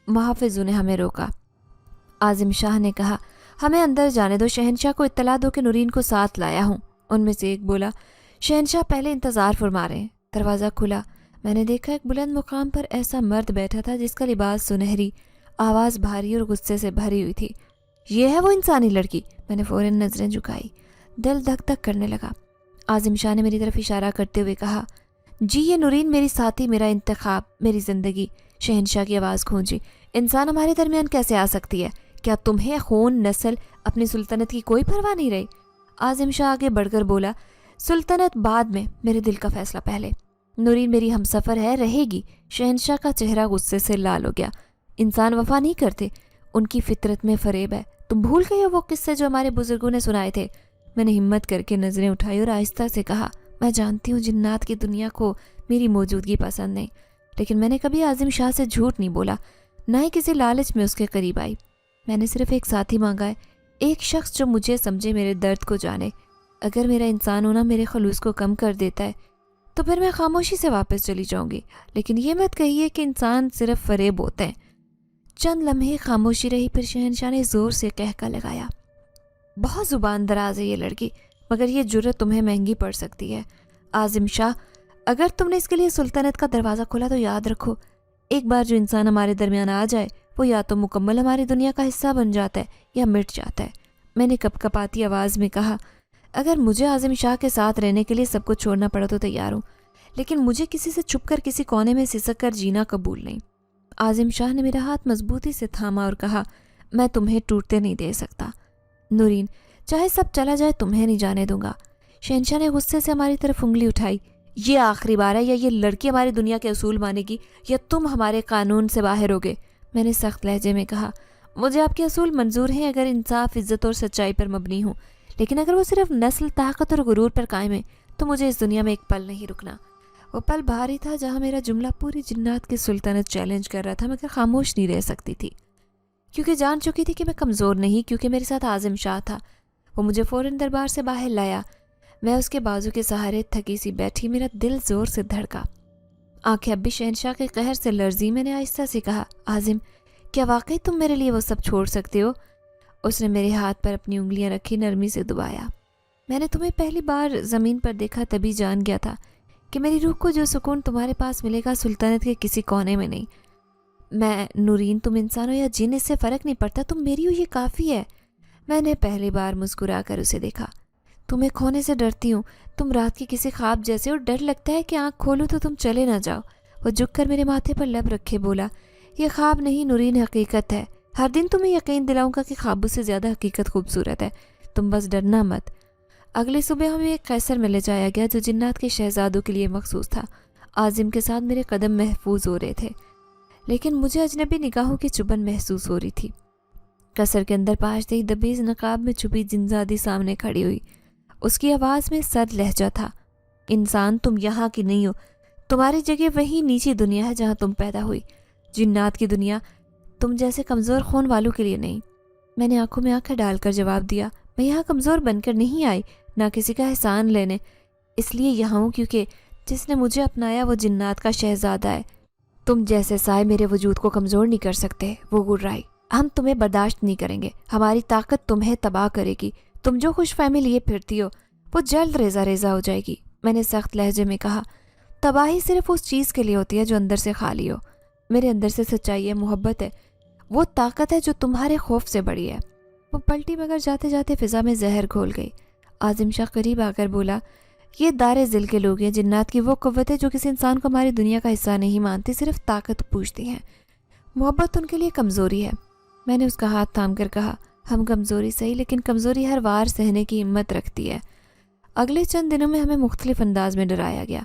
محافظوں نے ہمیں روکا۔ عازم شاہ نے کہا، ہمیں اندر جانے دو، شہنشاہ کو اطلاع دو کہ نورین کو ساتھ لایا ہوں۔ ان میں سے ایک بولا، شہنشاہ پہلے انتظار فرما رہے ہیں۔ دروازہ کھلا۔ میں نے دیکھا ایک بلند مقام پر ایسا مرد بیٹھا تھا جس کا لباس سنہری، آواز بھاری اور غصے سے بھری ہوئی تھی۔ یہ ہے وہ انسانی لڑکی؟ میں نے فوراً نظریں جھکائی۔ دل دھک دھک کرنے لگا۔ عازم شاہ نے میری طرف اشارہ کرتے ہوئے کہا، جی یہ نورین میری ساتھی، میرا انتخاب، میری زندگی۔ شہنشاہ کی آواز گونجی، انسان ہمارے درمیان کیسے آ سکتی ہے؟ کیا تمہیں خون، نسل، اپنی سلطنت کی کوئی پرواہ نہیں رہی؟ عازم شاہ آگے بڑھ کر بولا، سلطنت بعد میں، میرے دل کا فیصلہ پہلے۔ نورین میری ہمسفر ہے، رہے گی۔ شہنشاہ کا چہرہ غصے سے لال ہو گیا۔ انسان وفا نہیں کرتے، ان کی فطرت میں فریب ہے۔ تم بھول گئے ہو وہ قصے جو ہمارے بزرگوں نے سنائے تھے؟ میں نے ہمت کر کے نظریں اٹھائی اور آہستہ سے کہا، میں جانتی ہوں جنات کی دنیا کو میری موجودگی پسند نہیں، لیکن میں نے کبھی عازم شاہ سے جھوٹ نہیں بولا، نہ ہی کسی لالچ میں اس کے قریب آئی۔ میں نے صرف ایک ساتھی مانگا ہے، ایک شخص جو مجھے سمجھے، میرے درد کو جانے۔ اگر میرا انسان ہونا میرے خلوص کو کم کر دیتا ہے تو پھر میں خاموشی سے واپس چلی جاؤں گی، لیکن یہ مت کہیے کہ انسان صرف فریب ہوتے ہیں۔ چند لمحے خاموشی رہی، پھر شہنشاہ نے زور سے کہکا لگایا، بہت زبان دراز ہے یہ لڑکی، مگر یہ جرت تمہیں مہنگی پڑ سکتی ہے۔ عازم شاہ، اگر تم نے اس کے لیے سلطنت کا دروازہ کھولا تو یاد رکھو، ایک بار جو انسان ہمارے درمیان آ جائے وہ یا تو مکمل ہماری دنیا کا حصہ بن جاتا ہے یا مٹ جاتا ہے۔ میں نے کپ کپاتی آواز میں کہا، اگر مجھے عازم شاہ کے ساتھ رہنے کے لیے سب کچھ چھوڑنا پڑا تو تیار ہوں، لیکن مجھے کسی سے چھپ کر کسی کونے میں سسک کر جینا قبول نہیں۔ عازم شاہ نے میرا ہاتھ مضبوطی سے تھاما اور کہا، میں تمہیں ٹوٹتے نہیں دے سکتا نورین، چاہے سب چلا جائے تمہیں نہیں جانے دوں گا۔ شہنشاہ نے غصے سے ہماری طرف انگلی اٹھائی، یہ آخری بار ہے، یا یہ لڑکی ہماری دنیا کے اصول مانے گی یا تم ہمارے قانون سے باہر ہوگے۔ میں نے سخت لہجے میں کہا، مجھے آپ کے اصول منظور ہیں اگر انصاف، عزت اور سچائی پر مبنی ہوں، لیکن اگر وہ صرف نسل، طاقت اور غرور پر قائم ہے تو مجھے اس دنیا میں ایک پل نہیں رکنا۔ وہ پل بھاری تھا جہاں میرا جملہ پوری جنات کی سلطنت چیلنج کر رہا تھا، مگر خاموش نہیں رہ سکتی تھی کیونکہ جان چکی تھی کہ میں کمزور نہیں، کیونکہ میرے ساتھ عازم شاہ تھا۔ وہ مجھے فوراً دربار سے باہر لایا۔ میں اس کے بازو کے سہارے تھکی سی بیٹھی، میرا دل زور سے دھڑکا، آنکھیں اب بھی شہنشاہ کے قہر سے لرزی۔ میں نے آہستہ سے کہا، عازم کیا واقعی تم میرے لیے وہ سب چھوڑ سکتے ہو؟ اس نے میرے ہاتھ پر اپنی انگلیاں رکھی، نرمی سے دبایا۔ میں نے تمہیں پہلی بار زمین پر دیکھا تبھی جان گیا تھا کہ میری روح کو جو سکون تمہارے پاس ملے گا سلطنت کے کسی کونے میں نہیں۔ میں نورین، تم انسان ہو یا جن، اس سے فرق نہیں پڑتا، تم میری ہو، یہ کافی ہے۔ میں نے پہلی بار مسکرا کر اسے دیکھا۔ تمہیں کھونے سے ڈرتی ہوں، تم رات کے کسی خواب جیسے، اور ڈر لگتا ہے کہ آنکھ کھولوں تو تم چلے نہ جاؤ۔ وہ جھک کر میرے ماتھے پر لب رکھے بولا، یہ خواب نہیں نورین، حقیقت ہے۔ ہر دن تمہیں یقین دلاؤں گا کہ خوابوں سے زیادہ حقیقت خوبصورت ہے، تم بس ڈرنا مت۔ اگلی صبح ہمیں ایک قیصر میں لے جایا گیا جو جنات کے شہزادوں کے لیے مخصوص تھا۔ عازم کے ساتھ میرے قدم محفوظ ہو رہے تھے، لیکن مجھے اجنبی نگاہوں کی چبھن محسوس ہو رہی تھی۔ قصر کے اندر پہنچتے ہی دبیز نقاب میں چھپی جنزادی سامنے کھڑی ہوئی۔ اس کی آواز میں سرد لہجہ تھا، انسان تم یہاں کی نہیں ہو، تمہاری جگہ وہی نیچی دنیا ہے جہاں تم پیدا ہوئی، جنات کی دنیا، تم جیسے کمزور خون والوں کے لیے نہیں۔ میں نے آنکھوں میں آنکھیں ڈال کر جواب دیا، میں یہاں کمزور بن کر نہیں آئی، نہ کسی کا احسان لینے، اس لیے یہاں ہوں کیونکہ جس نے مجھے اپنایا وہ جنات کا شہزادہ ہے۔ تم جیسے سائے میرے وجود کو کمزور نہیں کر سکتے، وہ گررائی۔ ہم تمہیں برداشت نہیں کریں گے، ہماری طاقت تمہیں تباہ کرے گی، تم جو خوش فہمی لیے پھرتی ہو وہ جلد ریزہ ریزہ ہو جائے گی۔ میں نے سخت لہجے میں کہا، تباہی صرف اس چیز کے لیے ہوتی ہے جو اندر سے خالی ہو، میرے اندر سے سچائی ہے، محبت ہے، وہ طاقت ہے جو تمہارے خوف سے بڑی ہے۔ وہ پلٹی مگر جاتے جاتے فضا میں زہر گھول گئی۔ عازم شاہ قریب آ کر بولا، یہ دار ذل کے لوگ ہیں، جنات کی وہ قوت ہے جو کسی انسان کو ہماری دنیا کا حصہ نہیں مانتی، صرف طاقت پوچھتی ہیں، محبت ان کے لیے کمزوری ہے۔ میں نے اس کا ہاتھ تھام کر کہا، ہم کمزوری صحیح، لیکن کمزوری ہر وار سہنے کی ہمت رکھتی ہے۔ اگلے چند دنوں میں ہمیں مختلف انداز میں ڈرایا گیا۔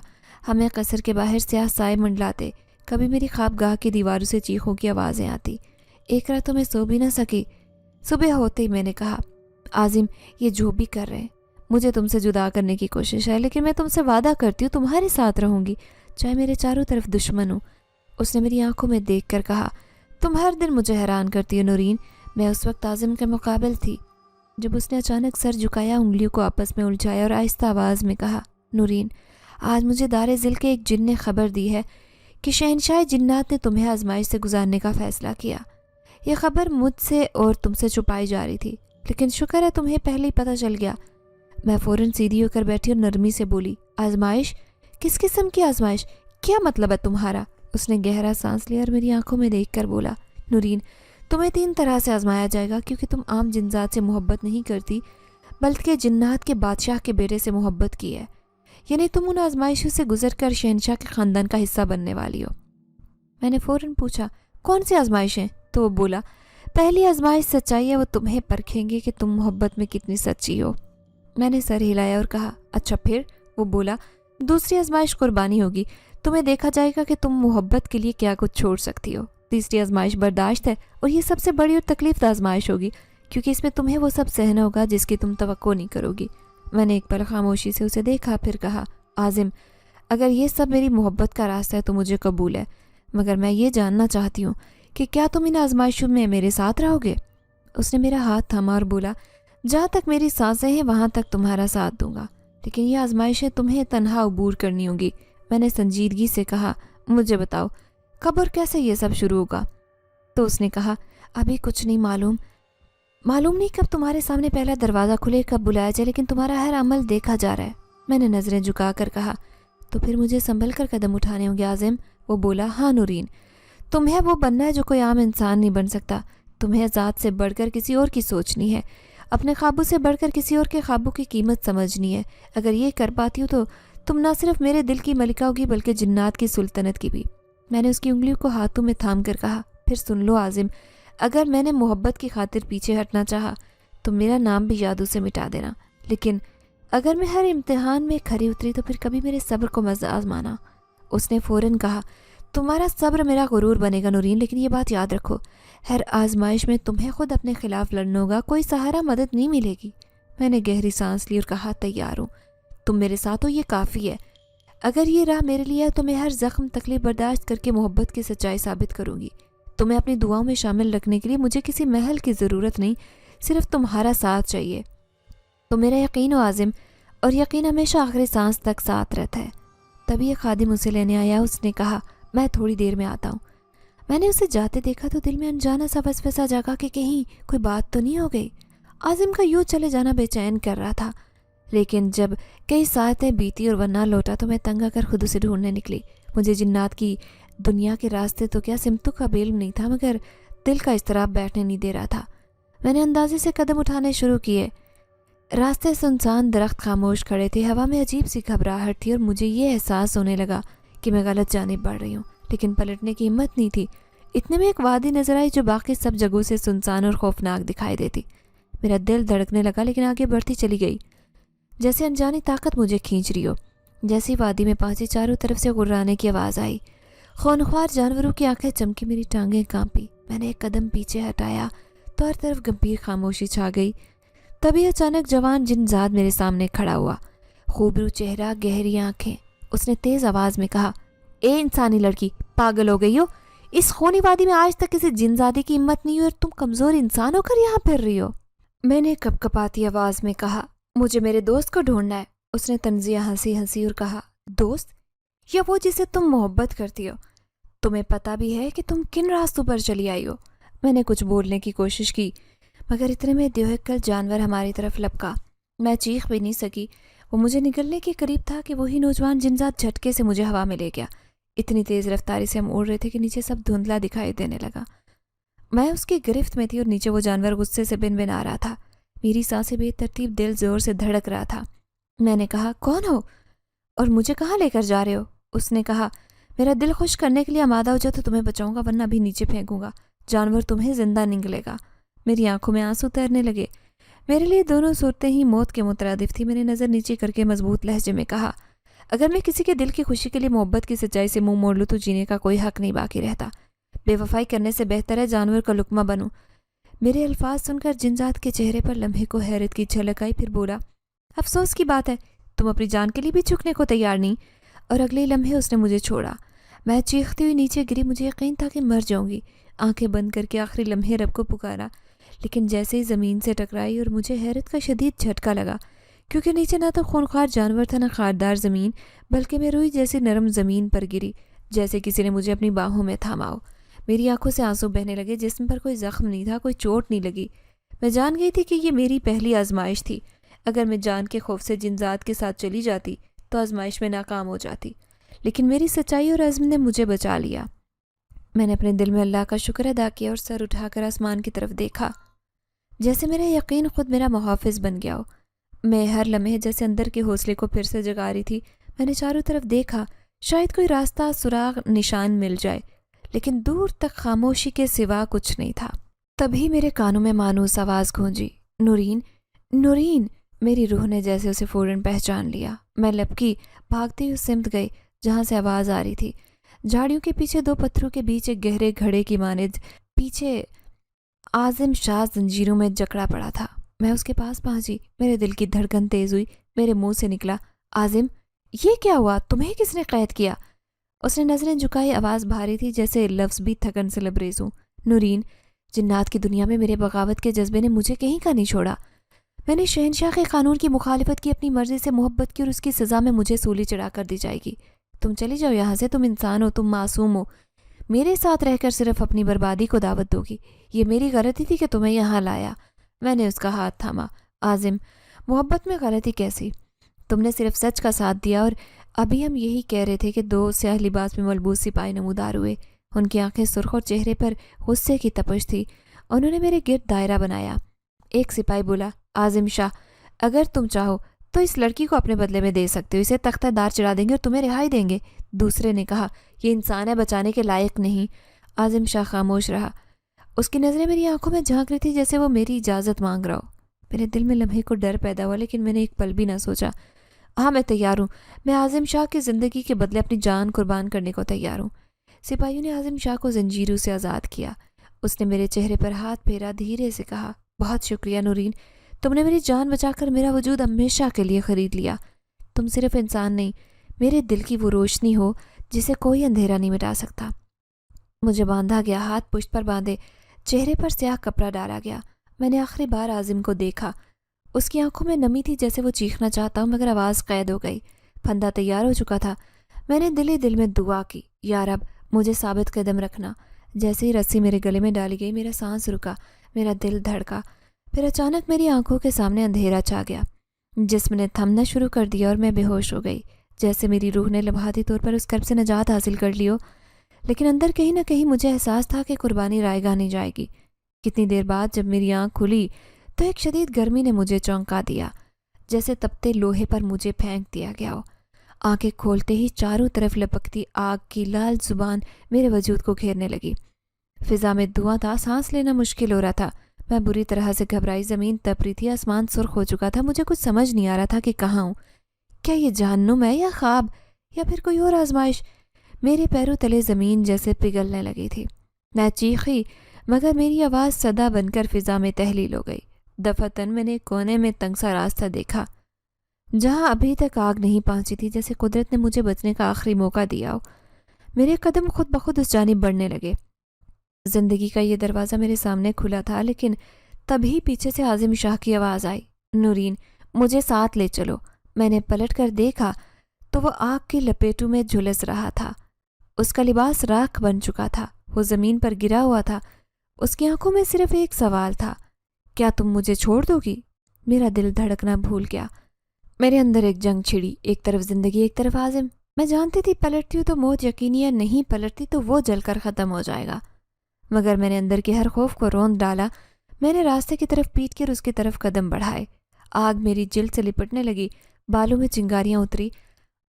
ہمیں قصر کے باہر سیاہ سائے منڈلاتے، کبھی میری خوابگاہ کی دیواروں سے چیخوں کی آوازیں آتی۔ ایک رات تو میں سو بھی نہ سکی۔ صبح ہوتے ہی میں نے کہا، عازم یہ جو بھی کر رہے ہیں، مجھے تم سے جدا کرنے کی کوشش ہے، لیکن میں تم سے وعدہ کرتی ہوں تمہارے ساتھ رہوں گی، چاہے میرے چاروں طرف دشمن ہوں۔ اس نے میری آنکھوں میں دیکھ کر کہا، تم ہر دن مجھے حیران کرتی ہو نورین۔ میں اس وقت عازم کے مقابل تھی جب اس نے اچانک سر جھکایا، انگلیوں کو آپس میں الجھایا اور آہستہ آواز میں کہا، نورین آج مجھے دار ذل کے ایک جن نے خبر دی ہے کہ شہنشاہ جنات نے تمہیں آزمائش سے گزارنے کا فیصلہ کیا۔ یہ خبر مجھ سے اور تم سے چھپائی جا رہی تھی، لیکن شکر ہے تمہیں پہلے ہی پتہ چل گیا۔ میں فوراً سیدھی ہو کر بیٹھی اور نرمی سے بولی، آزمائش؟ کس قسم کی آزمائش؟ کیا مطلب ہے تمہارا؟ اس نے گہرا سانس لیا اور میری آنکھوں میں دیکھ کر بولا، نورین تمہیں 3 طرح سے آزمایا جائے گا، کیونکہ تم عام جنات سے محبت نہیں کرتی بلکہ جنات کے بادشاہ کے بیٹے سے محبت کی ہے، یعنی تم ان آزمائشوں سے گزر کر شہنشاہ کے خاندان کا حصہ بننے والی ہو۔ میں نے فوراً پوچھا، کون سی آزمائشیں؟ تو وہ بولا، پہلی آزمائش سچائی ہے، وہ تمہیں پرکھیں گے کہ تم محبت میں کتنی سچی ہو۔ میں نے سر ہلایا اور کہا، اچھا پھر؟ وہ بولا، دوسری آزمائش قربانی ہوگی، تمہیں دیکھا جائے گا کہ تم محبت کے لیے کیا کچھ چھوڑ سکتی ہو۔ تیسری آزمائش برداشت ہے، اور یہ سب سے بڑی اور تکلیف دہ آزمائش ہوگی، کیونکہ اس میں تمہیں وہ سب سہنا ہوگا جس کی تم توقع نہیں کرو گی۔ میں نے ایک پل خاموشی سے اسے دیکھا، پھر کہا، عازم اگر یہ سب میری محبت کا راستہ ہے تو مجھے قبول ہے، مگر میں یہ جاننا چاہتی ہوں کہ کیا تم ان آزمائشوں میں میرے ساتھ رہو گے؟ اس نے میرا ہاتھ تھاما اور بولا، جہاں تک میری سانسیں ہیں وہاں تک تمہارا ساتھ دوں گا، لیکن یہ آزمائشیں تمہیں تنہا عبور کرنی ہوں گی۔ میں نے سنجیدگی سے کہا، مجھے بتاؤ کب اور کیسے یہ سب شروع ہوگا؟ تو اس نے کہا، ابھی کچھ نہیں معلوم نہیں کب تمہارے سامنے پہلا دروازہ کھلے، کب بلایا جائے، لیکن تمہارا ہر عمل دیکھا جا رہا ہے۔ میں نے نظریں جھکا کر کہا، تو پھر مجھے سنبھل کر قدم اٹھانے ہوں گے عازم۔ وہ بولا، ہاں نورین، تمہیں وہ بننا ہے جو کوئی عام انسان نہیں بن سکتا، تمہیں ذات سے بڑھ کر کسی اور کی سوچنی ہے، اپنے خوابوں سے بڑھ کر کسی اور کے خوابوں کی قیمت سمجھنی ہے۔ اگر یہ کر پاتی ہو تو تم نہ صرف میرے دل کی ملکہ ہوگی بلکہ جنات کی سلطنت کی بھی۔ میں نے اس کی انگلیوں کو ہاتھوں میں تھام کر کہا، پھر سن لو عازم، اگر میں نے محبت کی خاطر پیچھے ہٹنا چاہا تو میرا نام بھی یادوں سے مٹا دینا، لیکن اگر میں ہر امتحان میں کھری اتری تو پھر کبھی میرے صبر کو مت آزمانا۔ اس نے فوراً کہا، تمہارا صبر میرا غرور بنے گا نورین، لیکن یہ بات یاد رکھو، ہر آزمائش میں تمہیں خود اپنے خلاف لڑنا ہوگا، کوئی سہارا مدد نہیں ملے گی۔ میں نے گہری سانس لی اور کہا، تیار ہوں، تم میرے ساتھ ہو یہ کافی ہے. اگر یہ راہ میرے لیے ہے تو میں ہر زخم تکلیف برداشت کر کے محبت کی سچائی ثابت کروں گی. تمہیں اپنی دعاؤں میں شامل رکھنے کے لیے مجھے کسی محل کی ضرورت نہیں، صرف تمہارا ساتھ چاہیے. تو میرا یقین و عازم، اور یقین ہمیشہ آخری سانس تک ساتھ رہتا ہے. تبھی ایک خادم اسے لینے آیا. اس نے کہا میں تھوڑی دیر میں آتا ہوں. میں نے اسے جاتے دیکھا تو دل میں انجانا سا وسوسہ جاگا کہ کہیں کوئی بات تو نہیں ہو گئی. عازم کا یوں چلے جانا بے چین کر رہا تھا. لیکن جب کئی ساعتیں بیتی اور وہ نہ لوٹا تو میں تنگ آ کر خود اسے ڈھونڈنے نکلی. مجھے جنات کی دنیا کے راستے تو کیا سمتوں کا علم نہیں تھا، مگر دل کا اضطراب بیٹھنے نہیں دے رہا تھا. میں نے اندازے سے قدم اٹھانے شروع کیے. راستے سنسان، درخت خاموش کھڑے تھے، ہوا میں عجیب سی گھبراہٹ تھی اور مجھے یہ احساس ہونے لگا کہ میں غلط جانب بڑھ رہی ہوں، لیکن پلٹنے کی ہمت نہیں تھی. اتنے میں ایک وادی نظر آئی جو باقی سب جگہوں سے سنسان اور خوفناک دکھائی دیتی. میرا دل دھڑکنے لگا لیکن آگے بڑھتی چلی گئی جیسے انجانی طاقت مجھے کھینچ رہی ہو. جیسی وادی میں پہنچی چاروں طرف سے غرانے کی آواز آئی. خونخوار جانوروں کی آنکھیں چمکی، میری ٹانگیں کانپی. میں نے ایک قدم پیچھے ہٹایا تو ہر طرف گمبھیر خاموشی چھا گئی. تبھی اچانک جوان جن زاد میرے سامنے کھڑا ہوا. خوبرو چہرہ، گہری آنکھیں. اس نے تیز آواز میں کہا اے انسانی لڑکی، پاگل ہو گئی ہو؟ اس خونی وادی میں آج تک کسی جن زادی کی ہمت نہیں ہوئی اور تم کمزور انسان ہو کر یہاں پھر رہی ہو. میں نے کپکپاتی آواز میں کہا مجھے میرے دوست کو ڈھونڈنا ہے. اس نے طنزیہ ہنسی اور کہا دوست؟ یا وہ جسے تم محبت کرتی ہو؟ تمہیں پتہ بھی ہے کہ تم کن راستوں پر چلی آئی ہو؟ میں نے کچھ بولنے کی کوشش کی مگر اتنے میں دیوہک کل جانور ہماری طرف لپکا. میں چیخ بھی نہیں سکی. وہ مجھے نگلنے کے قریب تھا کہ وہی نوجوان جنزاد جھٹکے سے مجھے ہوا میں لے گیا. اتنی تیز رفتاری سے ہم اڑ رہے تھے کہ نیچے سب دھندلا دکھائی دینے لگا. میں اس کی گرفت میں تھی اور نیچے وہ جانور غصے سے بن بن آ رہا تھا. میری سانسیں بے ترتیب، دل زور سے دھڑک رہا تھا. میں نے کہا کون ہو اور مجھے کہاں لے کر جا رہے ہو؟ اس نے کہا میرا دل خوش کرنے کے لیے آمادہ ہو جاؤ تو تمہیں بچاؤں گا، ورنہ بھی نیچے پھینکوں گا. جانور تمہیں زندہ نگلے گا. میری آنکھوں میں آنسو تیرنے لگے. میرے لیے دونوں صورتیں ہی موت کے مترادف تھی. میں نے نظر نیچے کر کے مضبوط لہجے میں کہا اگر میں کسی کے دل کی خوشی کے لیے محبت کی سچائی سے منہ موڑ لوں تو جینے کا کوئی حق نہیں باقی رہتا. بے وفائی کرنے سے بہتر ہے جانور کا لقمہ بنوں. میرے الفاظ سن کر جنزاد کے چہرے پر لمحے کو حیرت کی جھلک آئی، پھر بولا افسوس کی بات ہے تم اپنی جان کے لیے بھی جھکنے کو تیار نہیں. اور اگلے لمحے اس نے مجھے چھوڑا. میں چیختی ہوئی نیچے گری. مجھے یقین تھا کہ مر جاؤں گی. آنکھیں بند کر کے آخری لمحے رب کو پکارا، لیکن جیسے ہی زمین سے ٹکرائی اور مجھے حیرت کا شدید جھٹکا لگا، کیونکہ نیچے نہ تو خونخوار جانور تھا نہ خاردار زمین، بلکہ میں روئی جیسی نرم زمین پر گری، جیسے کسی نے مجھے اپنی باہوں میں تھاما ہو. میری آنکھوں سے آنسو بہنے لگے. جسم پر کوئی زخم نہیں تھا، کوئی چوٹ نہیں لگی. میں جان گئی تھی کہ یہ میری پہلی آزمائش تھی. اگر میں جان کے خوف سے جنزاد کے ساتھ چلی جاتی تو آزمائش میں ناکام ہو جاتی، لیکن میری سچائی اور عزم نے مجھے بچا لیا. میں نے اپنے دل میں اللہ کا شکر ادا کیا اور سر اٹھا کر آسمان کی طرف دیکھا، جیسے میرا یقین خود میرا محافظ بن گیا ہو. میں ہر لمحے جیسے اندر کے حوصلے کو پھر سے جگا رہی تھی. میں نے چاروں طرف دیکھا، شاید کوئی راستہ، سراغ، نشان مل جائے، لیکن دور تک خاموشی کے سوا کچھ نہیں تھا. تبھی میرے کانوں میں مانوس آواز گونجی نورین، نورین. میری روح نے جیسے اسے فوراً پہچان لیا. میں لپکی، بھاگتی ہوئی سمت گئی جہاں سے آواز آ رہی تھی. جھاڑیوں کے پیچھے دو پتھروں کے بیچ ایک گہرے گھڑے کی مانند پیچھے عازم شاہ زنجیروں میں جکڑا پڑا تھا. میں اس کے پاس پہنچی. میرے دل کی دھڑکن تیز ہوئی. میرے منہ سے نکلا عازم یہ کیا ہوا؟ تمہیں کس نے قید کیا؟ اس نے نظریں جھکائی. آواز بھاری تھی جیسے لفظ بھی تھکن سے لبریز ہوں. نورین، جنات کی دنیا میں میرے بغاوت کے جذبے نے مجھے کہیں کا نہیں چھوڑا. میں نے شہنشاہ کے قانون کی مخالفت کی، اپنی مرضی سے محبت کی، اور اس کی سزا میں مجھے سولی چڑھا کر دی جائے گی. تم چلی جاؤ یہاں سے. تم انسان ہو، تم معصوم ہو. میرے ساتھ رہ کر صرف اپنی بربادی کو دعوت دو گی. یہ میری غلطی تھی کہ تمہیں یہاں لایا. میں نے اس کا ہاتھ تھاما. عازم، محبت میں غلطی کیسی؟ تم نے صرف سچ کا ساتھ دیا. اور ابھی ہم یہی کہہ رہے تھے کہ دو سیاہ لباس میں ملبوس سپاہی نمودار ہوئے. ان کی آنکھیں سرخ اور چہرے پر غصے کی تپش تھی. انہوں نے میرے گرد دائرہ بنایا. ایک سپاہی بولا عازم شاہ، اگر تم چاہو تو اس لڑکی کو اپنے بدلے میں دے سکتے ہو. اسے تختہ دار چڑھا دیں گے اور تمہیں رہائی دیں گے. دوسرے نے کہا یہ انسان ہے، بچانے کے لائق نہیں. عازم شاہ خاموش رہا. اس کی نظریں میری آنکھوں میں جھانک رہی تھی جیسے وہ میری اجازت مانگ رہا ہو. میرے دل میں لمحے کو ڈر پیدا ہوا، لیکن میں نے ایک پل بھی نہ سوچا. ہاں میں تیار ہوں. میں عازم شاہ کی زندگی کے بدلے اپنی جان قربان کرنے کو تیار ہوں. سپاہیوں نے عازم شاہ کو زنجیروں سے آزاد کیا. اس نے میرے چہرے پر ہاتھ پھیرا، دھیرے سے کہا بہت شکریہ نورین، تم نے میری جان بچا کر میرا وجود ہمیشہ کے لیے خرید لیا. تم صرف انسان نہیں، میرے دل کی وہ روشنی ہو جسے کوئی اندھیرا نہیں مٹا سکتا۔ مجھے باندھا گیا، ہاتھ پشت پر باندھے، چہرے پر سیاہ کپڑا ڈالا گیا۔ میں نے آخری بار عازم کو دیکھا۔ اس کی آنکھوں میں نمی تھی، جیسے وہ چیخنا چاہتا ہوں مگر آواز قید ہو گئی۔ پھندا تیار ہو چکا تھا۔ میں نے دل ہی دل میں دعا کی، یا رب مجھے ثابت قدم رکھنا۔ جیسے ہی رسی میرے گلے میں ڈالی گئی، میرا سانس رکا، میرا دل دھڑکا۔ پھر اچانک میری آنکھوں کے سامنے اندھیرا چھا گیا، جسم نے تھمنا شروع کر دیا اور میں بے ہوش ہو گئی، جیسے میری روح نے لمحاتی طور پر اس کرب سے نجات حاصل کر لی ہو۔ لیکن اندر کہیں نہ کہیں مجھے احساس تھا کہ قربانی رائے گاہ نہیں جائے گی۔ کتنی دیر بعد جب میری آنکھ کھلی تو ایک شدید گرمی نے مجھے چونکا دیا، جیسے تپتے لوہے پر مجھے پھینک دیا گیا ہو۔ آنکھیں کھولتے ہی چاروں طرف لپکتی آگ کی لال زبان میرے وجود کو گھیرنے لگی۔ فضا میں دھواں تھا، سانس لینا مشکل ہو رہا تھا۔ میں بری طرح سے گھبرائی، زمین تپ رہی تھی، آسمان سرخ ہو چکا تھا۔ مجھے کچھ سمجھ نہیں آ رہا تھا کہ کہاں ہوں، کیا یہ جہنم ہے یا خواب یا پھر کوئی اور آزمائش۔ میرے پیروں تلے زمین جیسے پگھلنے لگی تھی۔ میں چیخی مگر میری آواز صدا بن کر فضا میں تحلیل ہو گئی۔ دفعتاً میں نے کونے میں تنگ سا راستہ دیکھا جہاں ابھی تک آگ نہیں پہنچی تھی، جیسے قدرت نے مجھے بچنے کا آخری موقع دیا ہو۔ میرے قدم خود بخود اس جانب بڑھنے لگے۔ زندگی کا یہ دروازہ میرے سامنے کھلا تھا، لیکن تبھی پیچھے سے عازم شاہ کی آواز آئی، نورین مجھے ساتھ لے چلو۔ میں نے پلٹ کر دیکھا تو وہ آگ کی لپیٹوں میں جھلس رہا تھا۔ اس کا لباس راکھ بن چکا تھا، وہ زمین پر گرا ہوا تھا۔ اس کی آنکھوں میں صرف ایک سوال تھا، کیا تم مجھے چھوڑ دو گی؟ میرا دل دھڑکنا بھول گیا۔ میرے اندر ایک جنگ چھڑی، ایک طرف زندگی، ایک طرف عازم۔ میں جانتی تھی پلٹتی ہوں تو موت یقینی ہے، نہیں پلٹتی تو وہ جل کر ختم ہو جائے گا، مگر میں نے اندر کے ہر خوف کو روند ڈالا۔ میں نے راستے کی طرف پیٹ کر اس کی طرف قدم بڑھائے۔ آگ میری جلد سے لپٹنے لگی، بالوں میں چنگاریاں اتری،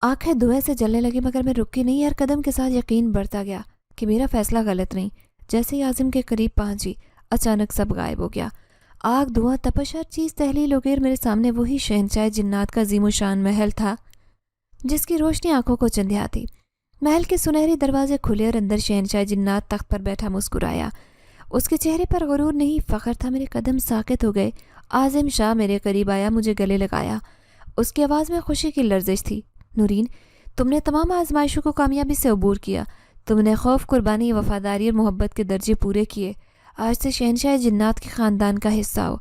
آنکھیں دھوئیں سے جلنے لگی، مگر میں رکی نہیں۔ ہر قدم کے ساتھ یقین بڑھتا گیا کہ میرا فیصلہ غلط نہیں۔ جیسے ہی عازم کے قریب پہنچی، اچانک سب غائب ہو گیا۔ آگ، دھواں، تپش، ہر چیز تحلیل ہو گئی اور میرے سامنے وہی شہنشاہ جنات کا عظیم الشان محل تھا جس کی روشنی آنکھوں کو چندھیا تھی۔ محل کے سنہری دروازے کھلے اور اندر شہنشاہ جنات تخت پر بیٹھا مسکرایا۔ اس کے چہرے پر غرور نہیں، فخر تھا۔ میرے قدم ساکت ہو گئے۔ عازم شاہ میرے قریب آیا، مجھے گلے لگایا۔ اس کی آواز میں خوشی کی لرزش تھی۔ نورین، تم نے تمام آزمائشوں کو کامیابی سے عبور کیا۔ تم نے خوف، قربانی، وفاداری اور محبت کے درجے پورے کیے۔ آج سے شہنشاہ جنات کے خاندان کا حصہ ہو۔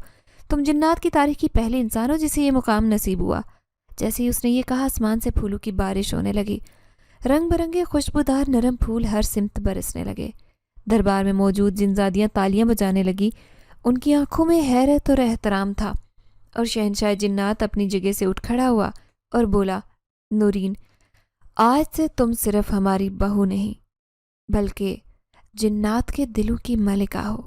تم جنات کی تاریخ کی پہلی انسان ہو جسے یہ مقام نصیب ہوا۔ جیسے ہی اس نے یہ کہا، آسمان سے پھولوں کی بارش ہونے لگی۔ رنگ برنگے خوشبودار نرم پھول ہر سمت برسنے لگے۔ دربار میں موجود جنزادیاں تالیاں بجانے لگی، ان کی آنکھوں میں حیرت اور احترام تھا۔ اور شہنشاہ جنات اپنی جگہ سے اٹھ کھڑا ہوا اور بولا، نورین، آج سے تم صرف ہماری بہو نہیں بلکہ جنات کے دلوں کی ملکہ ہو۔